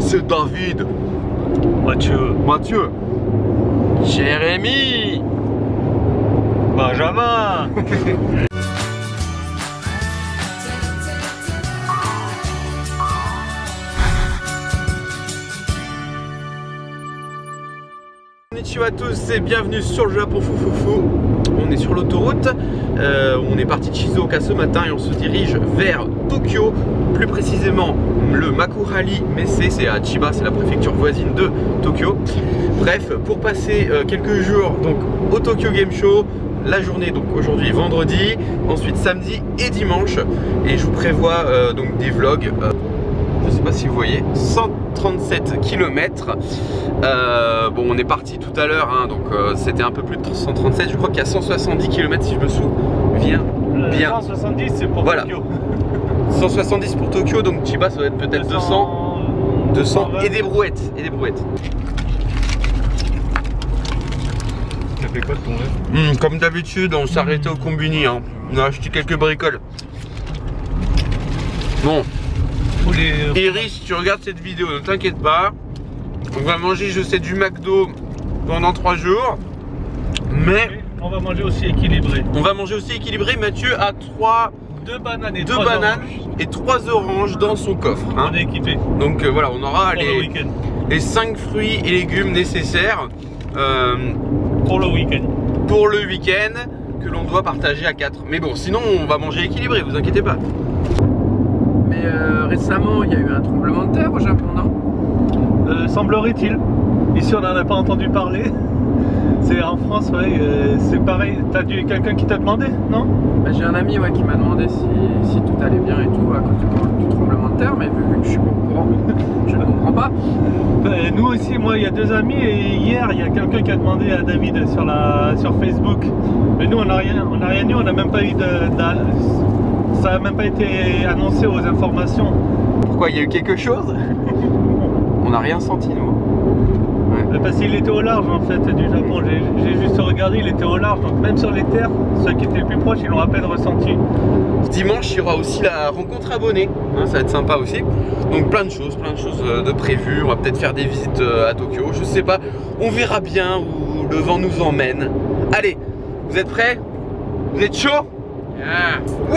C'est David. Mathieu. Jérémy. Benjamin. Bonjour à tous et bienvenue sur le Japon Foufoufou. On est sur l'autoroute, on est parti de Shizuoka ce matin et on se dirige vers Tokyo, plus précisément le Makurari Messe, c'est à Chiba, c'est la préfecture voisine de Tokyo. Bref, pour passer quelques jours donc au Tokyo Game Show, la journée donc aujourd'hui vendredi, ensuite samedi et dimanche, et je vous prévois donc des vlogs. Je sais pas si vous voyez, 137 km. Bon, on est parti tout à l'heure, hein, donc c'était un peu plus de 137. Je crois qu'il y a 170 km si je me souviens bien. 170 c'est pour voilà. Tokyo. 170 pour Tokyo, donc Chiba ça doit être peut-être 200 et des brouettes. Ça fait quoi de ton rêve? Comme d'habitude, on s'est arrêté au combini, hein. On a acheté quelques bricoles. Bon. Iris, si tu regardes cette vidéo, ne t'inquiète pas. On va manger, je sais, du McDo pendant 3 jours. Mais on va manger aussi équilibré. On va manger aussi équilibré. Mathieu a 2 bananes et 3 oranges dans son coffre. Hein. On est équipé. Donc voilà, on aura les 5 fruits et légumes nécessaires pour le week-end. Pour le week-end que l'on doit partager à 4. Mais bon, sinon on va manger équilibré, vous inquiétez pas. Mais récemment, il y a eu un tremblement de terre au Japon, non? Semblerait-il. Ici, on n'en a pas entendu parler. C'est en France, ouais, c'est pareil. T'as quelqu'un qui t'a demandé, non? Bah, j'ai un ami qui m'a demandé si tout allait bien et tout à cause du tremblement de terre, mais vu que je suis pas au courant, je ne comprends pas. Nous aussi, moi, il y a 2 amis et hier, il y a quelqu'un qui a demandé à David sur Facebook. Mais nous, on n'a rien eu, on n'a même pas eu ça n'a même pas été annoncé aux informations. Pourquoi, il y a eu quelque chose? On n'a rien senti, nous. Ouais. Parce qu'il était au large en fait du Japon. J'ai juste regardé, il était au large. Donc même sur les terres, ceux qui étaient plus proches, ils l'ont à peine ressenti. Dimanche, il y aura aussi la rencontre abonnée. Hein, ça va être sympa aussi. Donc plein de choses de prévues. On va peut-être faire des visites à Tokyo. Je sais pas. On verra bien où le vent nous emmène. Allez, vous êtes prêts? Vous êtes chaud? Ouais!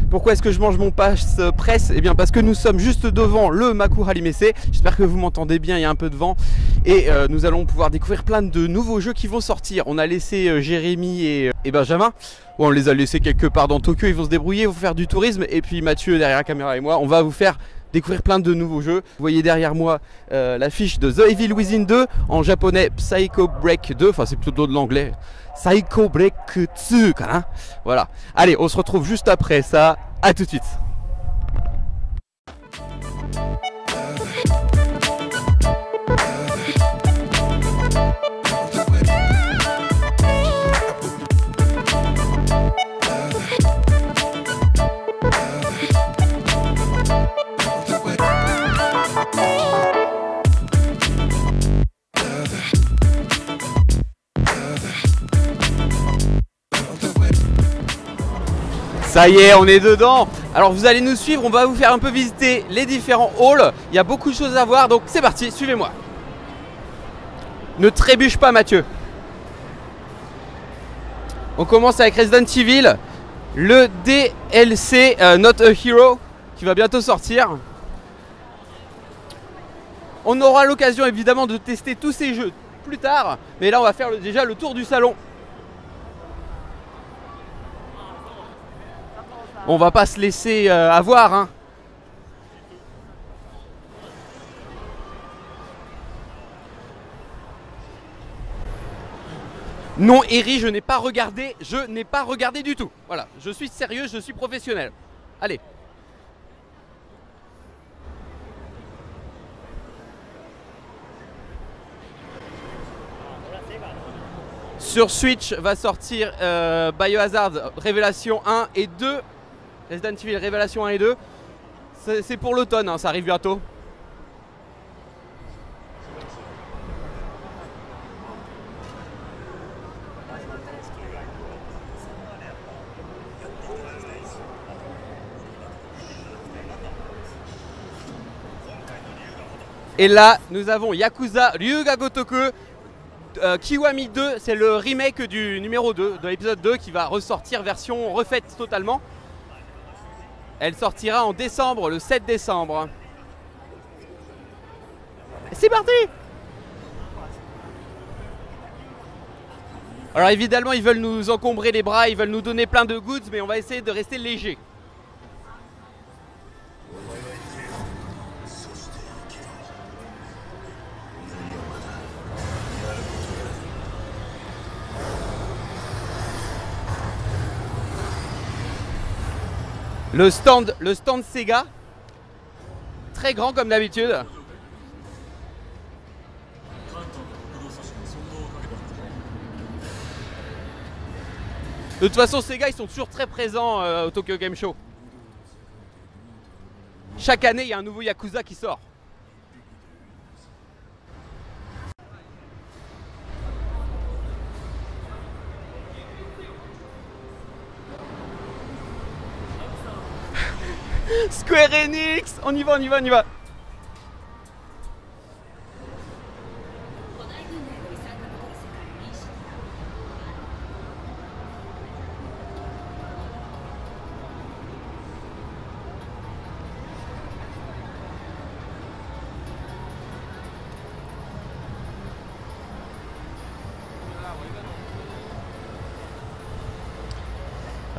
Pourquoi est-ce que je mange mon passe-presse? Eh bien parce que nous sommes juste devant le Makurari Messe. J'espère que vous m'entendez bien, il y a un peu de vent. Et nous allons pouvoir découvrir plein de nouveaux jeux qui vont sortir. On a laissé Jérémy et Benjamin. Bon, on les a laissés quelque part dans Tokyo, ils vont se débrouiller, ils vont faire du tourisme. Et puis Mathieu derrière la caméra et moi, on va vous faire découvrir plein de nouveaux jeux. Vous voyez derrière moi l'affiche de The Evil Within 2, en japonais Psycho Break 2, enfin c'est plutôt de l'anglais. Psycho Break 2, hein. Voilà. Allez, on se retrouve juste après ça. À tout de suite. Ça y est, on est dedans. Alors vous allez nous suivre, on va vous faire un peu visiter les différents halls. Il y a beaucoup de choses à voir, donc c'est parti, suivez-moi. Ne trébuche pas Mathieu. On commence avec Resident Evil, le DLC Not a Hero qui va bientôt sortir. On aura l'occasion évidemment de tester tous ces jeux plus tard, mais là on va faire déjà le tour du salon. On va pas se laisser avoir hein. Non Eri, je n'ai pas regardé du tout. Voilà, je suis sérieux, je suis professionnel. Allez. Sur Switch va sortir Biohazard Révélation 1 et 2. Resident Evil Révélation 1 et 2. C'est pour l'automne, hein, ça arrive bientôt. Et là, nous avons Yakuza Ryuga Gotoku Kiwami 2, c'est le remake du numéro 2, de l'épisode 2 qui va ressortir version refaite totalement. Elle sortira en décembre, le 7 décembre. C'est parti! Alors évidemment, ils veulent nous encombrer les bras, ils veulent nous donner plein de goods, mais on va essayer de rester léger. Le stand Sega, très grand comme d'habitude. De toute façon, Sega, ils sont toujours très présents au Tokyo Game Show. Chaque année, il y a un nouveau Yakuza qui sort. Square Enix, on y va, on y va, on y va.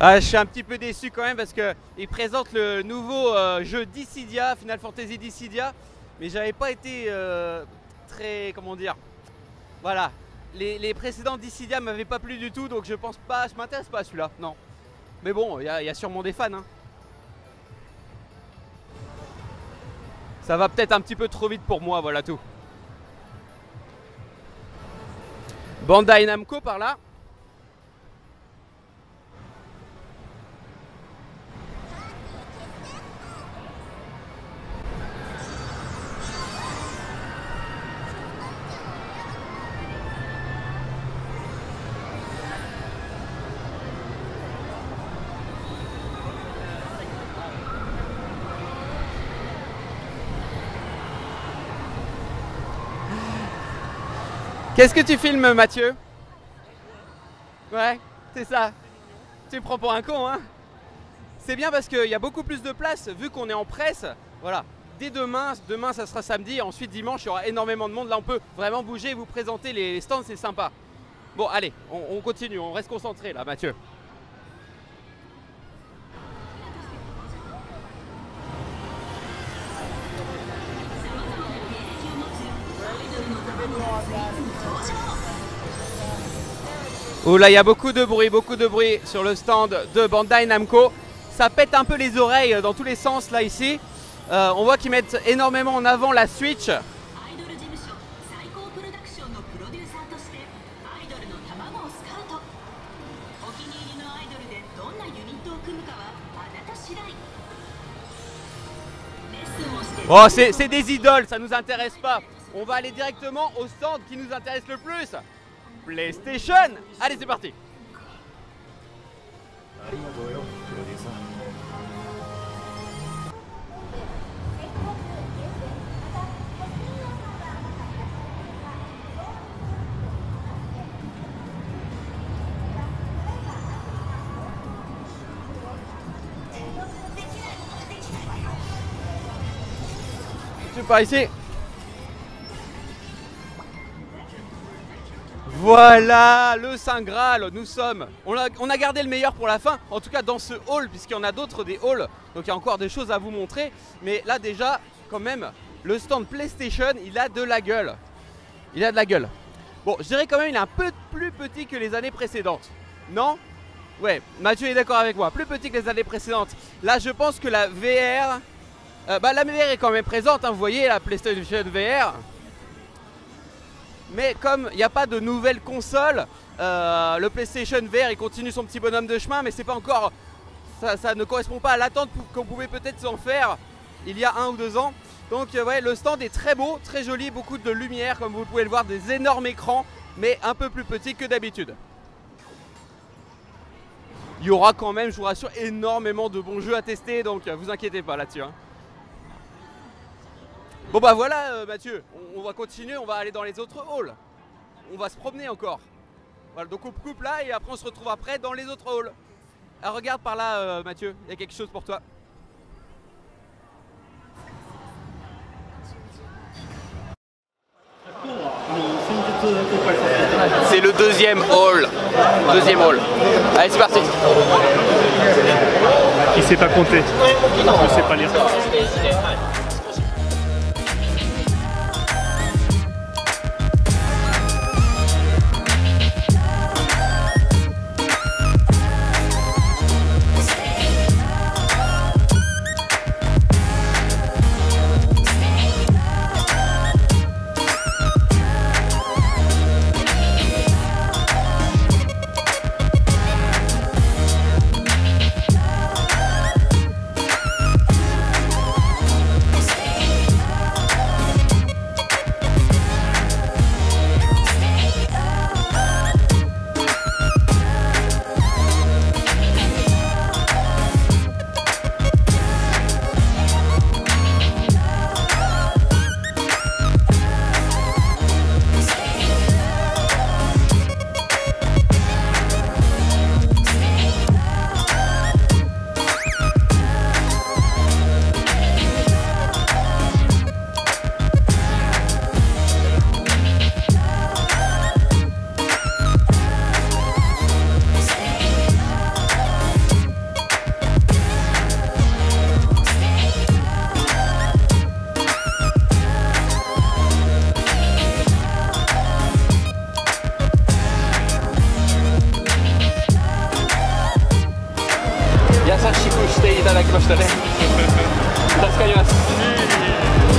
Ah, je suis un petit peu déçu quand même parce qu'ils présentent le nouveau jeu Dissidia, Final Fantasy Dissidia, mais j'avais pas été très, comment dire, voilà, les précédents Dissidia m'avaient pas plu du tout, donc je pense pas, je m'intéresse pas à celui-là, non. Mais bon, il y a sûrement des fans, hein. Ça va peut-être un petit peu trop vite pour moi, voilà tout. Bandai Namco par là. Qu'est-ce que tu filmes, Mathieu? Ouais, c'est ça. Tu me prends pour un con, hein? C'est bien parce qu'il y a beaucoup plus de place, vu qu'on est en presse. Voilà, dès demain ça sera samedi, ensuite dimanche il y aura énormément de monde. Là on peut vraiment bouger et vous présenter les stands, c'est sympa. Bon allez, on continue, on reste concentré là, Mathieu. Oh là, il y a beaucoup de bruit sur le stand de Bandai Namco. Ça pète un peu les oreilles dans tous les sens là ici. On voit qu'ils mettent énormément en avant la Switch. Oh, c'est des idoles, ça nous intéresse pas. On va aller directement au stand qui nous intéresse le plus. PlayStation. Allez, c'est parti. Mathieu, par ici. Voilà le Saint Graal, nous sommes. On a gardé le meilleur pour la fin, en tout cas dans ce hall, puisqu'il y en a d'autres des halls, donc il y a encore des choses à vous montrer. Mais là déjà, quand même, le stand PlayStation, il a de la gueule. Il a de la gueule. Bon, je dirais quand même il est un peu plus petit que les années précédentes. Non? Ouais, Mathieu est d'accord avec moi, plus petit que les années précédentes. Là, je pense que la VR, la VR est quand même présente, hein, vous voyez, la PlayStation VR. Mais comme il n'y a pas de nouvelle console, le PlayStation VR il continue son petit bonhomme de chemin, mais c'est pas encore, ça ne correspond pas à l'attente qu'on pouvait peut-être en faire il y a 1 ou 2 ans. Donc ouais, le stand est très beau, très joli, beaucoup de lumière, comme vous pouvez le voir, des énormes écrans, mais un peu plus petits que d'habitude. Il y aura quand même, je vous rassure, énormément de bons jeux à tester, donc vous inquiétez pas là-dessus. Hein. Bon bah voilà Mathieu, on va continuer, on va aller dans les autres halls. On va se promener encore. Voilà, donc on coupe là et après on se retrouve après dans les autres halls. Alors regarde par là Mathieu, il y a quelque chose pour toi. C'est le deuxième hall. Allez, c'est parti. Il sait pas compter. Je sais pas lire.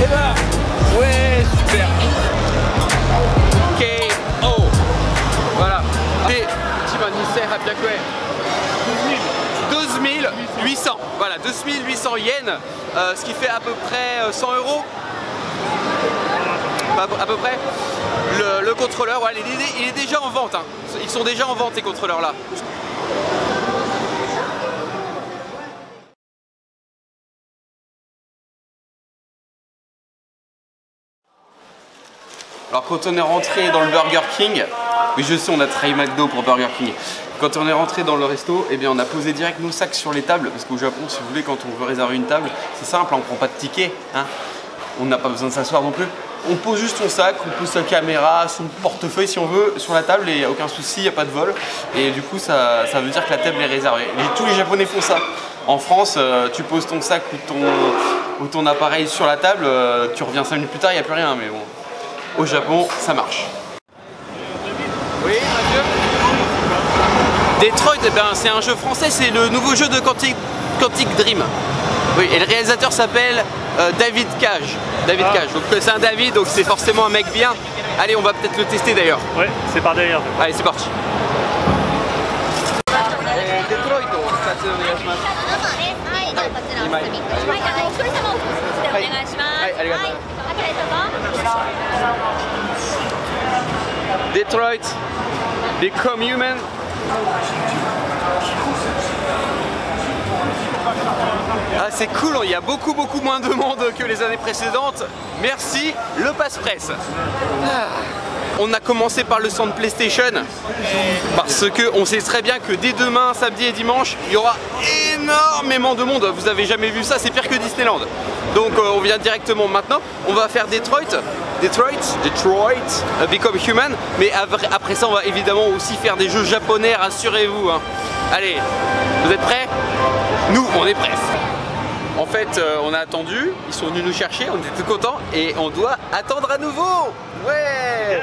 Et bah, ouais, super. KO. Voilà. Et $12 800. Voilà, 2800 yens, ce qui fait à peu près 100 €. À peu près. Le contrôleur, ouais, il est déjà en vente. Hein. Ils sont déjà en vente, ces contrôleurs-là. Alors quand on est rentré dans le Burger King, oui je sais on a trahi McDo pour Burger King, quand on est rentré dans le resto, eh bien on a posé direct nos sacs sur les tables, parce qu'au Japon si vous voulez quand on veut réserver une table, c'est simple, on ne prend pas de ticket, hein. On n'a pas besoin de s'asseoir non plus. On pose juste son sac, on pose sa caméra, son portefeuille si on veut sur la table et il n'y a aucun souci, il n'y a pas de vol. Et du coup ça veut dire que la table est réservée. Tous les Japonais font ça. En France, tu poses ton sac ou ton appareil sur la table, tu reviens 5 minutes plus tard, il n'y a plus rien, mais bon. Au Japon, ça marche. Oui, Mathieu. Detroit, eh ben, c'est un jeu français, c'est le nouveau jeu de Quantic Dream. Oui, et le réalisateur s'appelle David Cage. Cage. Donc c'est un David, donc c'est forcément un mec bien. Allez, on va peut-être le tester d'ailleurs. Ouais, c'est par derrière. Allez, c'est parti. Detroit, Become Human. Ah, c'est cool, il y a beaucoup moins de monde que les années précédentes. Merci, le passe-presse. Ah. On a commencé par le stand PlayStation parce qu'on sait très bien que dès demain, samedi et dimanche, il y aura énormément de monde. Vous avez jamais vu ça, c'est pire que Disneyland. Donc on vient directement maintenant. On va faire Detroit, Become Human. Mais après ça, on va évidemment aussi faire des jeux japonais, rassurez-vous. Hein. Allez, vous êtes prêts? Nous, on est prêts. En fait, on a attendu, ils sont venus nous chercher, on était tout contents et on doit attendre à nouveau. Ouais.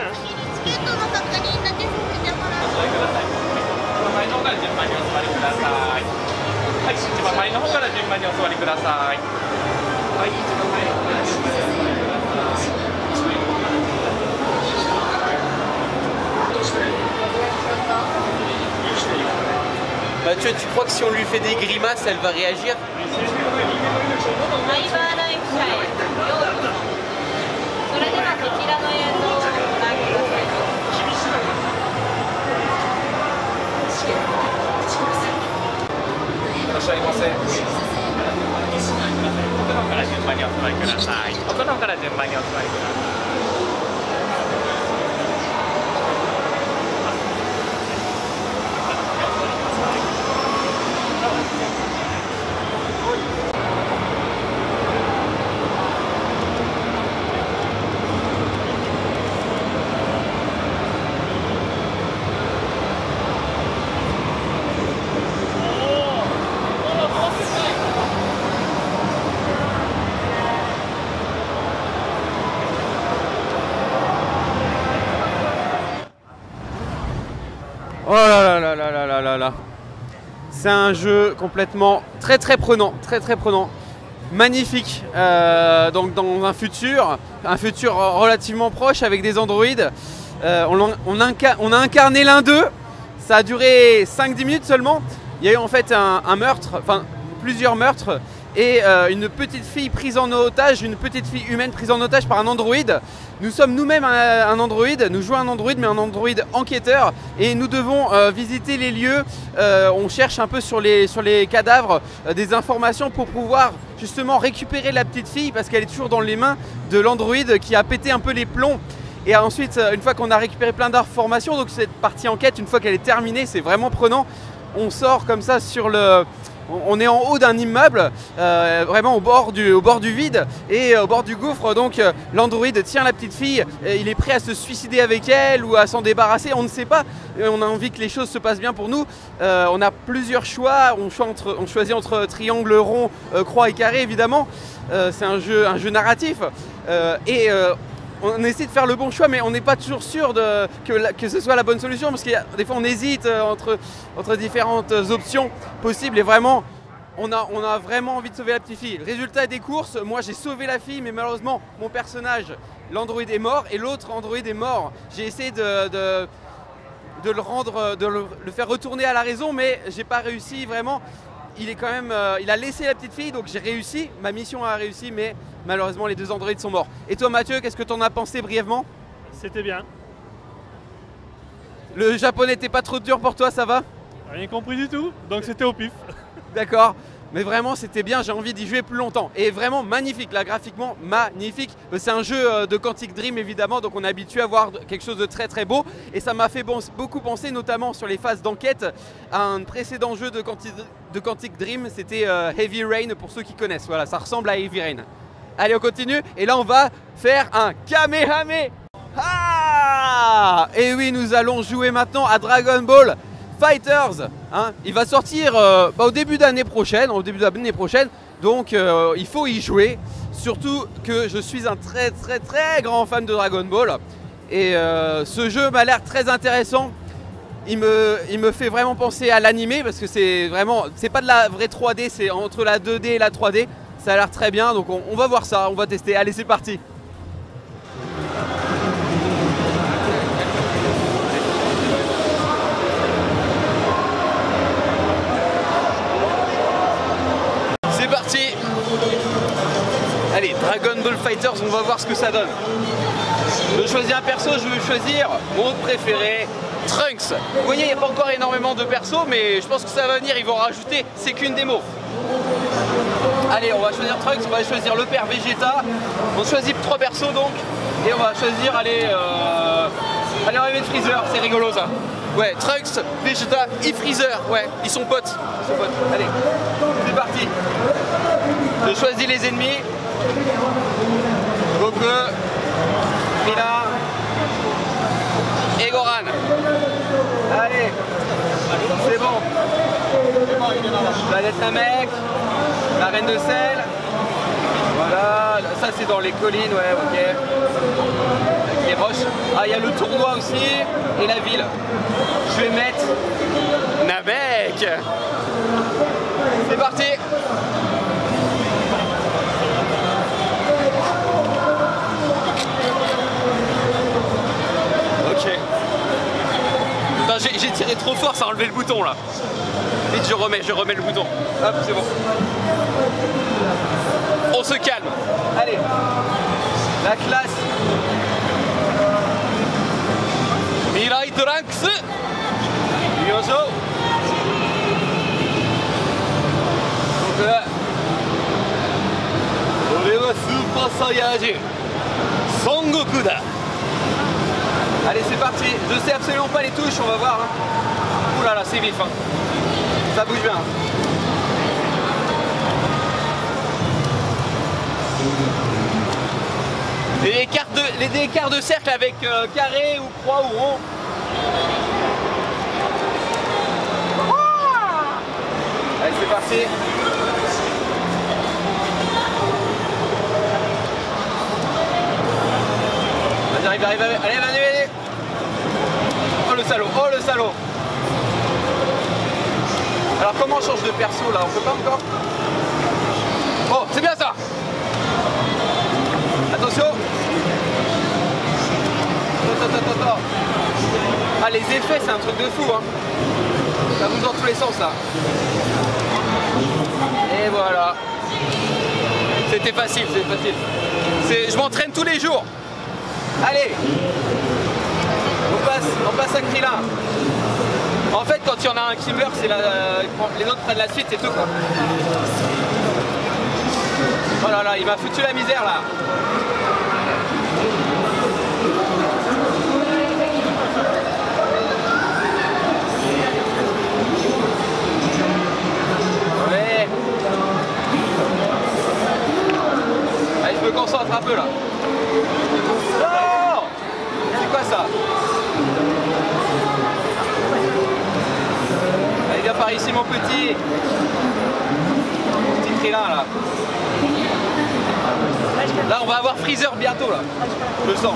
Mathieu, tu crois que si on lui fait des grimaces, elle va réagir? Oh là là là là là là là. C'est un jeu complètement très prenant, très prenant, magnifique. Donc dans un futur relativement proche avec des androïdes. On a incarné l'un d'eux. Ça a duré 5-10 minutes seulement. Il y a eu en fait un meurtre, enfin plusieurs meurtres et une petite fille prise en otage, une petite fille humaine prise en otage par un androïde. Nous sommes nous-mêmes un androïde, nous jouons un androïde mais un androïde enquêteur et nous devons visiter les lieux. On cherche un peu sur les cadavres des informations pour pouvoir justement récupérer la petite fille parce qu'elle est toujours dans les mains de l'androïde qui a pété un peu les plombs. Et ensuite, une fois qu'on a récupéré plein d'informations, donc cette partie enquête, une fois qu'elle est terminée, c'est vraiment prenant. On sort comme ça sur le... On est en haut d'un immeuble, vraiment au bord du vide et au bord du gouffre. Donc l'androïde tient la petite fille, il est prêt à se suicider avec elle ou à s'en débarrasser, on ne sait pas. On a envie que les choses se passent bien pour nous. On a plusieurs choix, on choisit entre triangle, rond, croix et carré évidemment. C'est un jeu narratif on essaie de faire le bon choix, mais on n'est pas toujours sûr que ce soit la bonne solution parce que des fois on hésite entre différentes options possibles et vraiment on a vraiment envie de sauver la petite fille. Le résultat des courses, moi j'ai sauvé la fille mais malheureusement mon personnage, l'androïde est mort et l'autre androïde est mort. J'ai essayé de le faire retourner à la raison mais j'ai pas réussi vraiment. Il a laissé la petite fille donc j'ai réussi, ma mission a réussi mais malheureusement les deux androïdes sont morts. Et toi Mathieu, qu'est-ce que tu en as pensé brièvement? C'était bien. Le japonais n'était pas trop dur pour toi, ça va? Rien compris du tout, donc c'était au pif. D'accord, mais vraiment c'était bien, j'ai envie d'y jouer plus longtemps. Et vraiment magnifique, là graphiquement magnifique. C'est un jeu de Quantic Dream évidemment, donc on est habitué à voir quelque chose de très beau. Et ça m'a fait beaucoup penser notamment sur les phases d'enquête à un précédent jeu de Quantic Dream, c'était Heavy Rain pour ceux qui connaissent. Voilà, ça ressemble à Heavy Rain. Allez on continue, et là on va faire un Kamehame. Ah! Et oui, nous allons jouer maintenant à Dragon Ball Fighters, hein. Il va sortir au début d'année prochaine, donc il faut y jouer. Surtout que je suis un très grand fan de Dragon Ball. Et ce jeu m'a l'air très intéressant. Il me fait vraiment penser à l'animé parce que c'est pas de la vraie 3D, c'est entre la 2D et la 3D. Ça a l'air très bien, donc on va voir ça, on va tester. Allez, c'est parti. C'est parti. Allez, Dragon Ball Fighters, on va voir ce que ça donne. Je choisis un perso, je vais choisir mon préféré, Trunks. Vous voyez, il n'y a pas encore énormément de persos, mais je pense que ça va venir, ils vont rajouter, c'est qu'une démo. Allez, on va choisir Trunks, on va choisir le père Vegeta. On choisit 3 persos donc. Et on va choisir, allez, Allez, on va mettre Freezer, c'est rigolo ça. Ouais, Trunks, Vegeta et Freezer, ouais, ils sont potes. Allez, c'est parti. Je choisis les ennemis. Goku, Krillin et Goran. Allez, c'est bon. Planète Namek, la reine de sel. Voilà, ça c'est dans les collines, ouais, ok. Avec les roches. Ah, il y a le tournoi aussi et la ville. Je vais mettre Namek. C'est parti. Ok. J'ai tiré trop fort, ça a enlevé le bouton là. Vite, je remets le bouton. Hop, c'est bon. On se calme. Allez. La classe. Mirai Trunks. Yoso. Donc là. Super Saiyajin Son Goku da. Allez, c'est parti. Je sais absolument pas les touches, on va voir. Hein. Ouh là là, c'est vif. Hein. Ça bouge bien. Les écarts de cercle avec carré ou croix ou rond. Allez, c'est parti. Vas-y, arrive. Allez. Oh le salaud. Alors comment on change de perso là? On peut pas encore? Oh, c'est bien ça. Attention. Attends. Ah, les effets, c'est un truc de fou, hein. Ça bouge dans tous les sens là. Et voilà. C'était facile. Je m'entraîne tous les jours. Allez. On passe à Krillin. En fait, quand il y en a un qui meurt, c'est les autres prennent la suite, c'est tout quoi. Oh là là, il m'a foutu la misère là. Ouais. Allez, je me concentre un peu là. Oh, c'est quoi ça? Allez, viens par ici mon petit. Petit Krillin là. Là on va avoir Freezer bientôt là. Je le sens.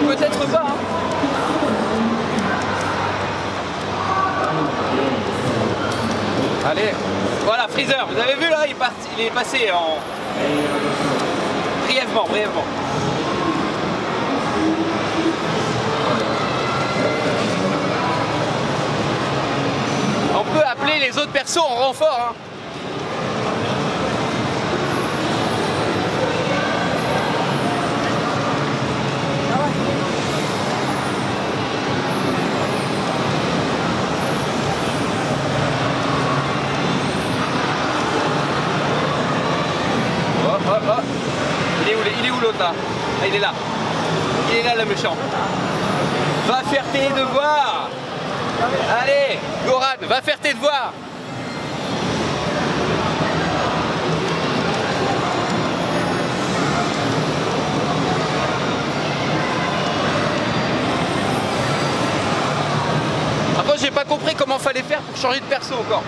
Peut-être pas hein. Allez, voilà Freezer, vous avez vu là, il est passé en brièvement. On peut appeler les autres persos en renfort hein. Oh. Il est où l'autre là? Ah, il est là le méchant. Va faire tes devoirs. Allez, Goran, va faire tes devoirs. Par contre, j'ai pas compris comment fallait faire pour changer de perso encore.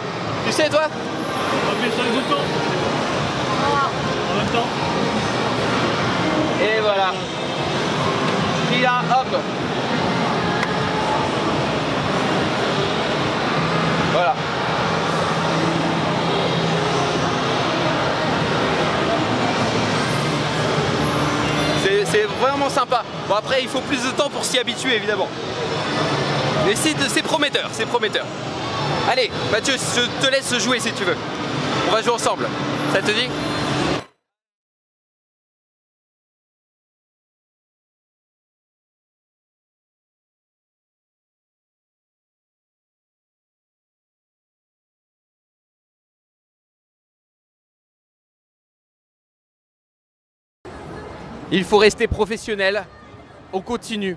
Tu sais toi? Appuyer sur le bouton. En même temps. Et voilà. Krillin, hop. Voilà. C'est vraiment sympa. Bon après il faut plus de temps pour s'y habituer évidemment. Mais c'est prometteur, c'est prometteur. Allez Mathieu, je te laisse jouer si tu veux. On va jouer ensemble. Ça te dit ? Il faut rester professionnel. on continue,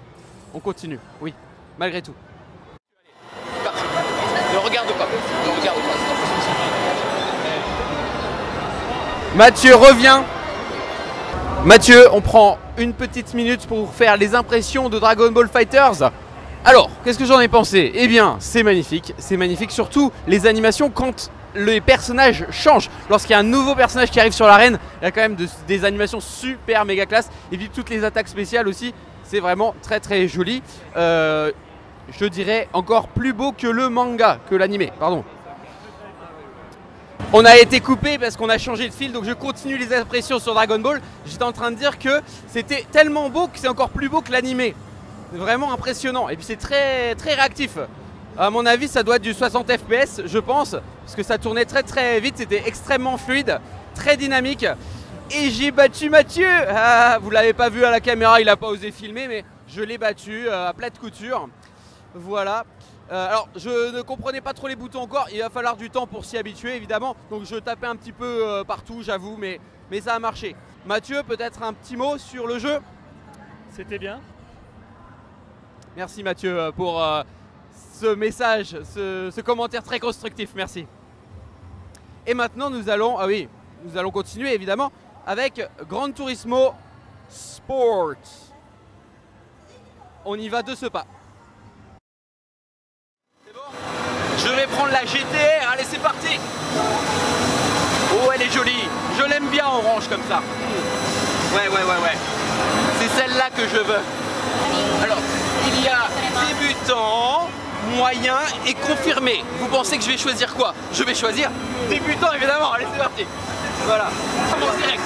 oui, malgré tout. Ne regarde pas, ne regarde pas. Mathieu revient. Mathieu, on prend une petite minute pour faire les impressions de Dragon Ball FighterZ. Alors, qu'est-ce que j'en ai pensé? Eh bien, c'est magnifique, surtout les animations quand les personnages changent. Lorsqu'il y a un nouveau personnage qui arrive sur l'arène, il y a quand même des animations super méga classe. Et puis toutes les attaques spéciales aussi, c'est vraiment très très joli. Je dirais encore plus beau que le manga, que l'animé, pardon. On a été coupé parce qu'on a changé de fil, donc je continue les impressions sur Dragon Ball. J'étais en train de dire que c'était tellement beau que c'est encore plus beau que l'animé. Vraiment impressionnant, et puis c'est très très réactif. À mon avis, ça doit être du 60 fps, je pense, parce que ça tournait très très vite, c'était extrêmement fluide, très dynamique. Et j'ai battu Mathieu. Vous l'avez pas vu à la caméra, il n'a pas osé filmer, mais je l'ai battu à plate couture. Voilà. Alors, je ne comprenais pas trop les boutons encore, il va falloir du temps pour s'y habituer, évidemment. Donc je tapais un petit peu partout, j'avoue, mais ça a marché. Mathieu, peut-être un petit mot sur le jeu? C'était bien. Merci Mathieu pour ce message, ce commentaire très constructif, merci. Et maintenant nous allons continuer évidemment avec Gran Turismo Sport. On y va de ce pas. C'est bon? Je vais prendre la GTR, allez c'est parti. Oh elle est jolie, je l'aime bien orange comme ça. Ouais. C'est celle-là que je veux. Alors, il y a débutant, moyen et confirmé. Vous pensez que je vais choisir quoi? Je vais choisir débutant évidemment, allez c'est parti. Voilà, on commence direct.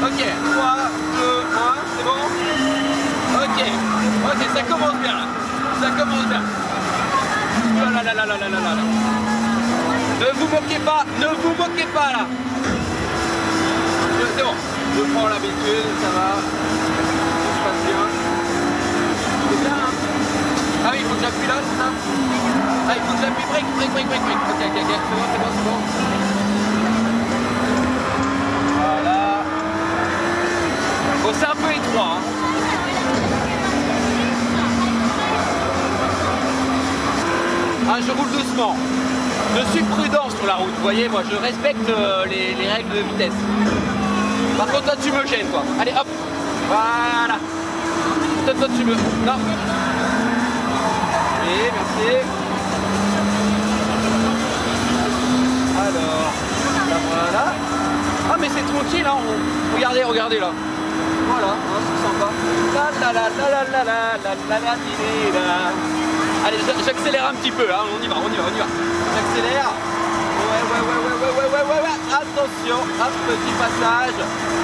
Ok, 3, 2, 1, c'est bon? Ok, ça commence bien là. Ça commence bien. Oh là là. Ne vous moquez pas là. C'est bon, je prends l'habitude, ça va. Ça se passe bien. C'est bien hein. Ah oui, il faut que j'appuie là, c'est ça? Ah, il faut que j'appuie break. Ok, c'est bon. Voilà. Bon, c'est un peu étroit hein. Je roule doucement. Je suis prudent sur la route, vous voyez, moi je respecte les règles de vitesse. Par contre, toi tu me gênes quoi. Allez hop, voilà. Toi tu me... Non. Et merci. Alors, là voilà. Ah mais c'est tranquille hein, regardez là. Voilà, c'est sympa. Allez, j'accélère un petit peu, hein. On y va. J'accélère. Ouais. Attention, hop, petit passage.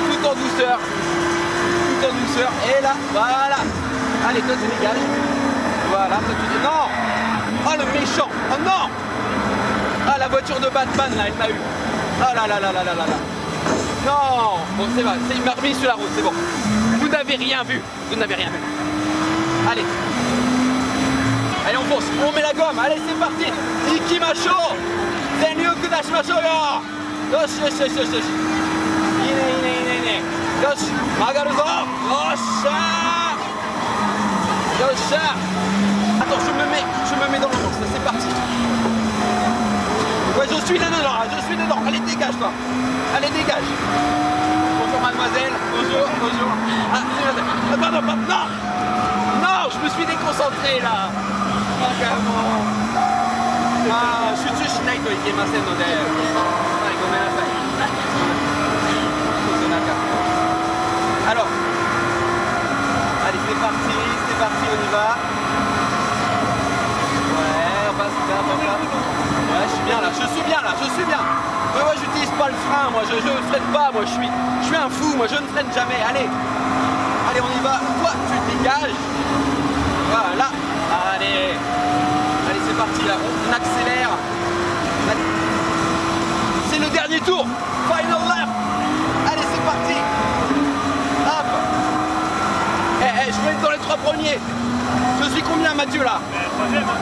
Tout en douceur. Et là, voilà. Allez, toi tu dégages. Voilà, toi tu... Non. Oh le méchant. Oh non. Ah la voiture de Batman là, elle m'a eu. Ah là. Non. Bon, c'est vrai, il m'a remis sur la route, c'est bon. Vous n'avez rien vu. Allez. Allez, on fonce, on met la gomme, allez, c'est parti. Ikimasho. Zenryoku dashimashou yo. Yoshi. Ine. Yoshi, magaru zo. Yosha. Attends, je me mets dans le sens, c'est parti. Ouais, je suis dedans. Allez, dégage toi. Allez, dégage. Bonjour mademoiselle. Bonjour. Ah, c'est mademoiselle. Pardon. Non, je me suis déconcentré là. Alors, allez c'est parti, on y va. Ouais, on passe là. Ouais, je suis bien là. Ouais, j'utilise pas le frein, moi, je freine pas, moi, je suis un fou, moi, je ne freine jamais. Allez, on y va. Toi, tu dégages. Voilà. Allez, c'est parti là, on accélère. C'est le dernier tour. Final lap. Allez, c'est parti. Hop. Je vais être dans les 3 premiers. Je suis combien, Mathieu, là?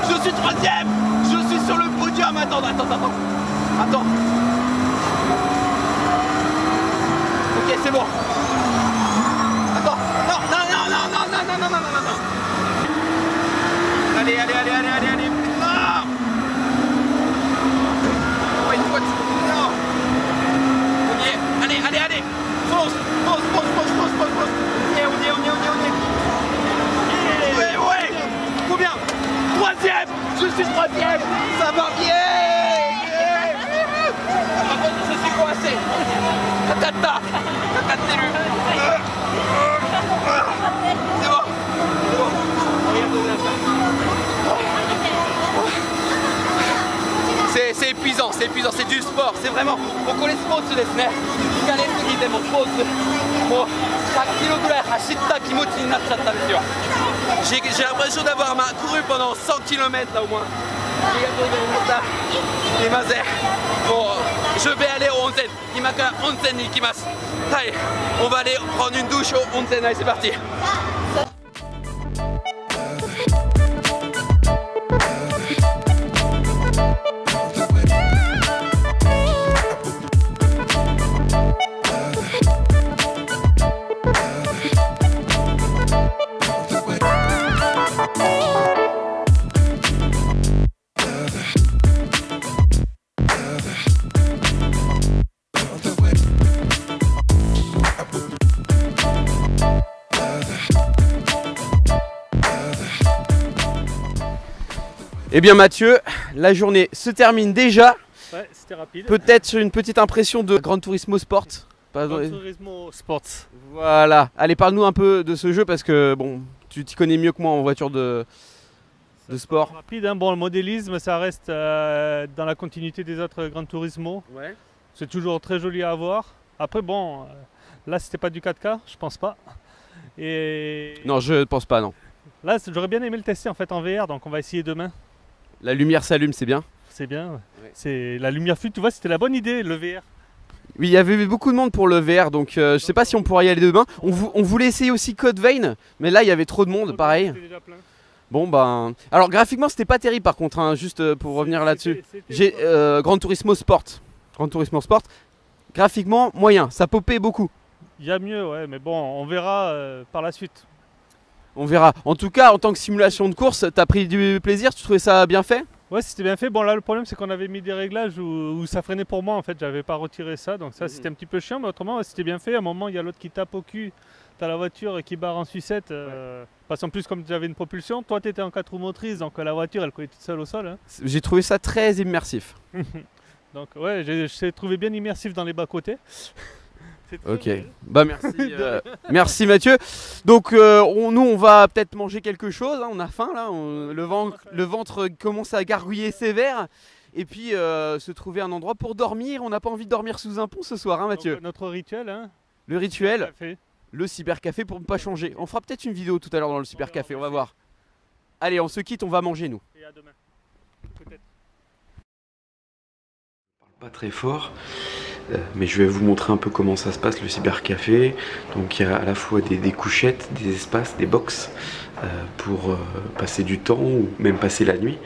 Je suis 3ème. Je suis sur le podium. Attends. Ok, c'est bon. Attends. Non. Putain, caca de cellule. C'est bon. C'est épuisant, c'est du sport, c'est vraiment. Faut les sports se laisse faire. J'ai l'impression d'avoir couru pendant 100 km là au moins. Bon, je vais aller au onsen. Imaka onsen ikimasu. Allez, on va aller prendre une douche au onsen. Allez, c'est parti. Eh bien Mathieu, la journée se termine déjà. Ouais, c'était rapide. Peut-être sur une petite impression de Gran Turismo Sport. Gran Turismo Sport. Voilà. Allez, parle-nous un peu de ce jeu parce que bon, tu t'y connais mieux que moi en voiture de sport. Rapide, hein. Bon, le modélisme, ça reste dans la continuité des autres Gran Turismo. Ouais. C'est toujours très joli à voir. Après, bon, là, c'était pas du 4K, je pense pas. Et non, je ne pense pas, non. Là, j'aurais bien aimé le tester en fait en VR, donc on va essayer demain. La lumière s'allume, c'est bien. C'est bien. Ouais. C'est la lumière fluide, tu vois, c'était la bonne idée, le VR. Oui, il y avait beaucoup de monde pour le VR, donc je sais pas si on pourra y aller demain. On voulait essayer aussi Code Vein, mais là il y avait trop de monde, pareil. Déjà plein. Bon ben, alors graphiquement c'était pas terrible par contre, hein, juste pour revenir là-dessus. J'ai Gran Turismo Sport. Gran Turismo Sport. Graphiquement moyen, ça popait beaucoup. Il y a mieux, ouais, mais bon, on verra par la suite. On verra. En tout cas, en tant que simulation de course, t'as pris du plaisir, tu trouvais ça bien fait? Ouais, c'était bien fait. Bon, là, le problème, c'est qu'on avait mis des réglages où ça freinait pour moi, en fait. J'avais pas retiré ça, donc ça, c'était un petit peu chiant, mais autrement, ouais, c'était bien fait. À un moment, il y a l'autre qui tape au cul. T'as la voiture qui barre en sucette. Parce qu'en plus, comme j'avais une propulsion, toi, t'étais en 4 roues motrices, donc la voiture, elle collait toute seule au sol. Hein. J'ai trouvé ça très immersif. Donc, ouais, j'ai trouvé bien immersif dans les bas-côtés. Ok, bah merci, merci Mathieu. Donc nous on va peut-être manger quelque chose, hein. On a faim là, le ventre commence à gargouiller sévère. Et puis se trouver un endroit pour dormir, on n'a pas envie de dormir sous un pont ce soir, hein, Mathieu. Donc, notre rituel, hein. Le rituel, le cybercafé pour ne pas changer. On fera peut-être une vidéo tout à l'heure dans le cybercafé, on va voir. Allez, on se quitte, on va manger nous. Et à demain, peut-être. Pas très fort. Mais je vais vous montrer un peu comment ça se passe le cybercafé. Donc il y a à la fois des couchettes, des espaces, des box pour passer du temps ou même passer la nuit.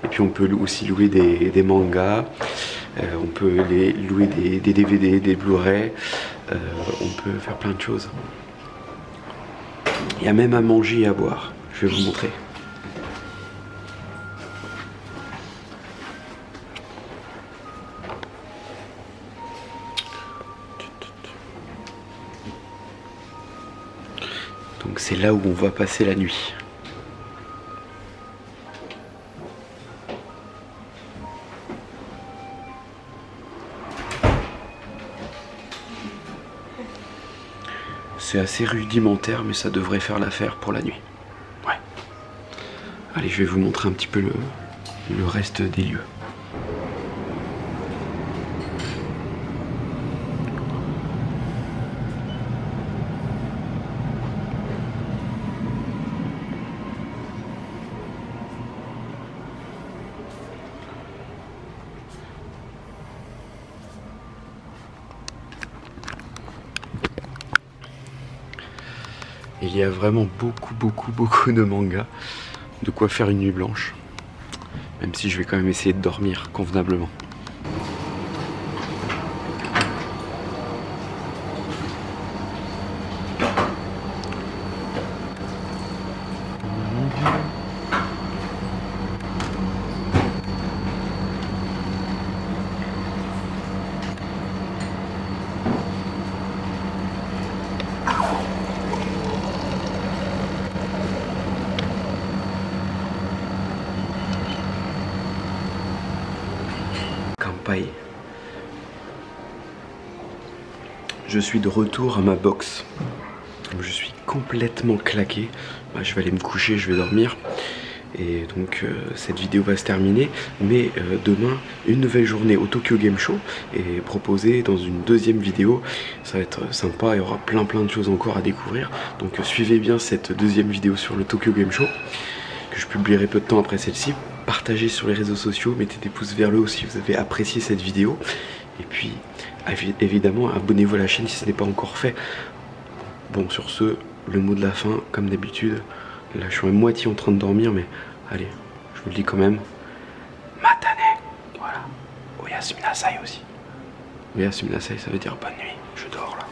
Et puis on peut aussi louer des mangas, on peut louer des DVD, des Blu-ray, on peut faire plein de choses. Il y a même à manger et à boire, je vais vous montrer. Donc c'est là où on va passer la nuit. C'est assez rudimentaire mais ça devrait faire l'affaire pour la nuit. Ouais. Allez, je vais vous montrer un petit peu le reste des lieux. Il y a vraiment beaucoup de mangas, de quoi faire une nuit blanche, même si je vais quand même essayer de dormir convenablement. Je suis de retour à ma box. Je suis complètement claqué. Bah, je vais aller me coucher, je vais dormir. Et donc cette vidéo va se terminer. Mais demain, une nouvelle journée au Tokyo Game Show est proposée dans une deuxième vidéo. Ça va être sympa, il y aura plein de choses encore à découvrir. Donc suivez bien cette deuxième vidéo sur le Tokyo Game Show, que je publierai peu de temps après celle-ci. Partagez sur les réseaux sociaux, mettez des pouces vers le haut si vous avez apprécié cette vidéo. Et puis évidemment abonnez-vous à la chaîne si ce n'est pas encore fait. Bon, sur ce, le mot de la fin comme d'habitude. Là je suis à moitié en train de dormir, mais allez, je vous le dis quand même. Matane, voilà. Oyasuminasai aussi. Oyasuminasai, ça veut dire bonne nuit, je dors là.